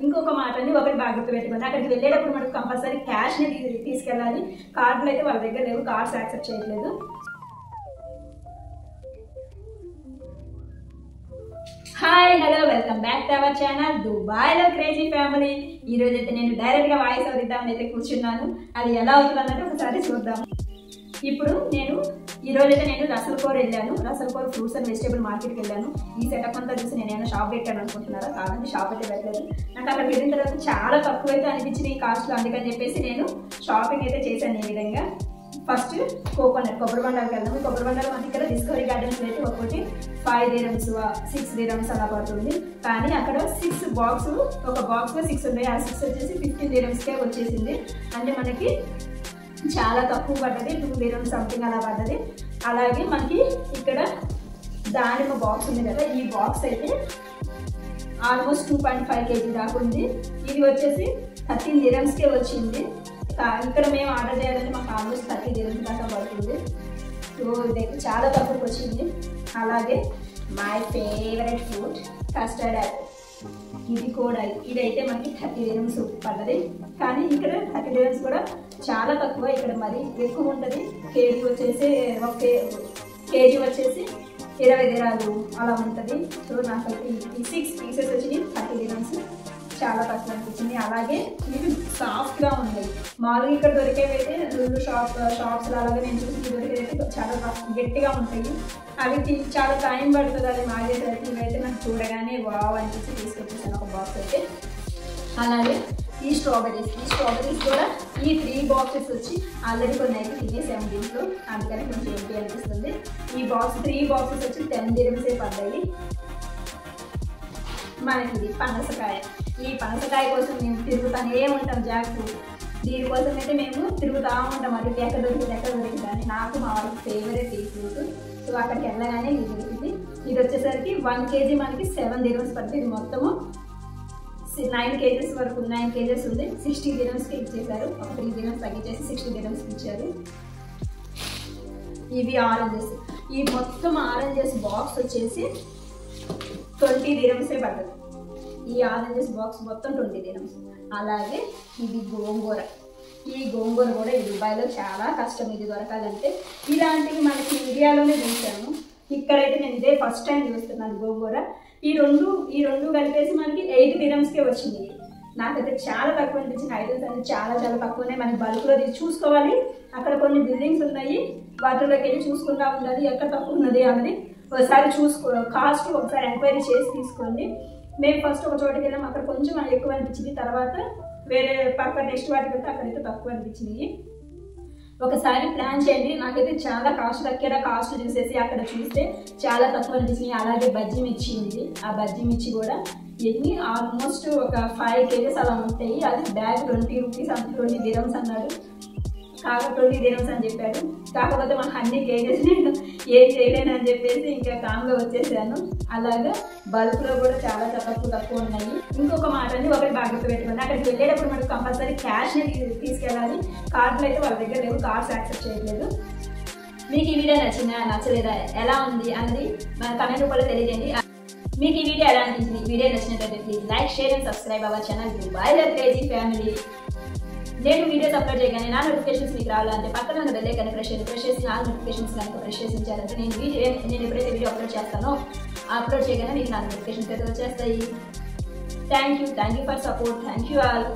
ఇంకొక మాట అండి, ఒకటి బాగా గుర్తుపెట్టుకోండి, అక్కడికి వెళ్ళేటప్పుడు మనకు కంపల్సరీ క్యాష్ ని తీసుకెళ్ళాలి. కార్డులు అయితే వాళ్ళ దగ్గర లేవు, కార్డ్స్ యాక్సెప్ట్ చేయట్లేదు. Hi hello welcome back to our channel దుబాయ్లో క్రేజీ ఫ్యామిలీ. ఈ రోజు అయితే నేను డైరెక్ట్ గా వాయిస్ ఓవర్ ఇద్దామని అయితే కూర్చున్నాను. అది ఎలా అవుతుంది అన్నట్టు ఒకసారి చూద్దాం. ఇప్పుడు ఈ రోజు అయితే నేను రసల్కోర్ వెళ్ళాను. రసల్కోర్ ఫ్రూట్స్ అండ్ వెజిటేబుల్ మార్కెట్కి వెళ్ళాను. ఈ సెటప్ అంతా చూసి నేను ఏమైనా షాప్ పెట్టాను అనుకుంటున్నారా? కాదండి, షాప్ అయితే పెట్టలేదు. నాకు అక్కడికి వెళ్ళిన తర్వాత చాలా తక్కువ అయితే అనిపించింది ఈ కాస్ట్లో. అందుకని చెప్పేసి నేను షాపింగ్ అయితే చేశాను. ఈ విధంగా ఫస్ట్ కోకోనట్ కొబ్బరి బండాలకు వెళ్దాము. కొబ్బరి బండాలు మనకి ఇక్కడ డిస్కవరీ గార్డెన్స్ అయితే ఒకటి 5 dirhams 6 dirhams అలా పడుతుంది. కానీ అక్కడ 6 బాక్స్, ఒక బాక్స్ లో 6 ఉన్నాయి. ఆ 6 వచ్చేసి 15 dirhamsకే వచ్చేసింది. అంటే మనకి చాలా తక్కువ పడ్డది, 2 dirhams సంథింగ్ అలా పడ్డది. అలాగే మనకి ఇక్కడ దానిమ్మ బాక్స్ ఉంది కదా, ఈ బాక్స్ అయితే ఆల్మోస్ట్ 2.5 kg దాకా ఉంది. ఇది వచ్చేసి 13 dirhamsకే వచ్చింది. ఇక్కడ మేము ఆర్డర్ చేయాలంటే మాకు ఆల్మోస్ట్ 30 dirhams దాకా పడుతుంది. సో ఇదైతే చాలా తక్కువకి వచ్చింది. అలాగే my favourite fruit custard Apple, ఇదైతే మనకి 30 dirhams పడ్డది. కానీ ఇక్కడ 30 dirhams కూడా చాలా తక్కువ, ఇక్కడ మరి ఎక్కువ ఉంటుంది. కేజీ వచ్చేసి 20 dirhams అలా ఉంటుంది. సో నాకు ఈ 6 pieces వచ్చి 30 dirhams చాలా తక్కువ అనిపించింది. అలాగే ఇవి సాఫ్ట్గా ఉన్నాయి. మామూలుగా ఇక్కడ దొరికేవైతే రెండు షాప్స్ అలాగే నేను చూసి దొరికేదైతే చాలా గట్టిగా ఉంటాయి. అవి చాలా టైం పడుతుంది అది మాగేసరికి. ఇవైతే నాకు చూడగానే వావ్ అనిపించి తీసుకొచ్చేసాను ఒక బాక్స్ అయితే. అలాగే ఈ స్ట్రాబెరీస్ కూడా ఈ 3 boxes వచ్చి ఆల్రెడీ కొన్ని అయితే తినేసాము దీంట్లో, అందుకని కొంచెం ఏంటి అనిపిస్తుంది. ఈ 3 boxes వచ్చి 10 dirhams పడ్డాయి. మనకి ఇది పనసకాయ. ఈ పనసకాయ కోసం మేము తిరుగుతూనే ఉంటాం. జాక్ ఫ్రూట్, దీనికోసం అయితే మేము తిరుగుతూ ఉంటాం. అది ఎక్కడ దొరికింది అని. నాకు మా వాళ్ళకి ఫేవరెట్ ఈ ఫ్రూట్. సో అక్కడికి వెళ్ళగానే ఇది దొరికింది. ఇది వచ్చేసరికి 1 kg మనకి 7 dirhams పడుతుంది. ఇది మొత్తము 9 kgs వరకు 9 kgs ఉంది. 60 dirhamsకి ఇచ్చేసారు. ఒక 3 dirhams తగ్గించేసి 60 dirhamsకి ఇచ్చారు. ఇవి ఆరెంజెస్. ఈ మొత్తం ఆరెంజెస్ బాక్స్ వచ్చేసి 20 dirhamsే పడుతుంది. ఈ ఆరెంజెస్ బాక్స్ మొత్తం 20 dirhams. అలాగే ఇది గోంగూర. ఈ గోంగూర కూడా ఈ దుబాయ్లో చాలా కష్టం ఇది దొరకాలంటే. ఇలాంటివి మనకి ఇండియాలోనే చూసాము, ఇక్కడైతే నేను ఇదే ఫస్ట్ టైం చూస్తున్నాను గోంగూర. ఈ రెండు కలిపేసి మనకి 8 dirhamsకే వచ్చింది. నాకైతే చాలా తక్కువ అనిపించింది. ఐటమ్స్ అనేది చాలా తక్కువనే. మనకి బల్క్లో చూసుకోవాలి. అక్కడ కొన్ని బిల్డింగ్స్ ఉన్నాయి, వాటిలోకి వెళ్ళి చూసుకుంటా ఉండాలి ఎక్కడ తక్కువ ఉన్నది అన్నది. ఒకసారి కాస్ట్ ఒకసారి ఎంక్వైరీ చేసి తీసుకోండి. మేము ఫస్ట్ ఒక చోటుకి వెళ్ళాం, అక్కడ కొంచెం ఎక్కువ అనిపించింది. తర్వాత వేరే పక్క నెక్స్ట్ వాటికి వెళ్తే అక్కడైతే తక్కువ అనిపించింది. ఒకసారి ప్లాన్ చేయండి. నాకైతే చాలా కాస్ట్ చూసేసి అక్కడ చూస్తే చాలా తక్కువ అనిపించింది. అలాగే బజ్జీ మిర్చి ఉంది. ఆ బజ్జీ మిర్చి కూడా ఎన్ని ఆల్మోస్ట్ ఒక 5 kgs అలా ఉంటాయి. అది బ్యాగ్ 20 rupees 20 dirhams అన్నాడు. 20 dirhams అని చెప్పాడు. కాకపోతే మనకు అన్ని కేజెస్ నేను ఏం చేయలేను అని చెప్పేసి ఇంకా కామ్గా వచ్చేసాను. అలాగా బల్క్లో కూడా చాలా తక్కువ ఉన్నాయి. ఇంకొక మాట అండి, ఒకటి బాగా గుర్తుపెట్టుకోండి, అక్కడికి వెళ్ళేటప్పుడు మనకు కంపల్సరీ క్యాష్ని తీసుకెళ్ళాలి. కార్డులు అయితే వాళ్ళ దగ్గర లేవు, కార్డ్స్ యాక్సెప్ట్ చేయట్లేదు. మీకు ఈ వీడియో నచ్చలేదా, ఎలా ఉంది అన్నది మన కమెంట్ రూపంలో తెలియజేయండి. మీకు ఈ వీడియో ఎలా అనిపించింది? ఈ వీడియో నచ్చినట్లయితే please like, share and subscribe our channel దుబాయ్లో క్రేజీ ఫ్యామిలీ. నేను వీడియోస్ అప్లోడ్ చేయగానే నా నోటిఫికేషన్స్ మీకు రావాలంటే పక్కన ఉన్న బెల్ ఐకాన్ ప్రెస్ చేసి నా నోటిఫికేషన్స్ కనుక ప్రెస్ చేసి ఉంచారంటే నేను ఎప్పుడైతే వీడియో అప్లోడ్ చేస్తానో అప్లోడ్ చేయగానే మీకు నా నోటిఫికేషన్స్ అయితే వచ్చేస్తాయి. Thank you for support. Thank you all.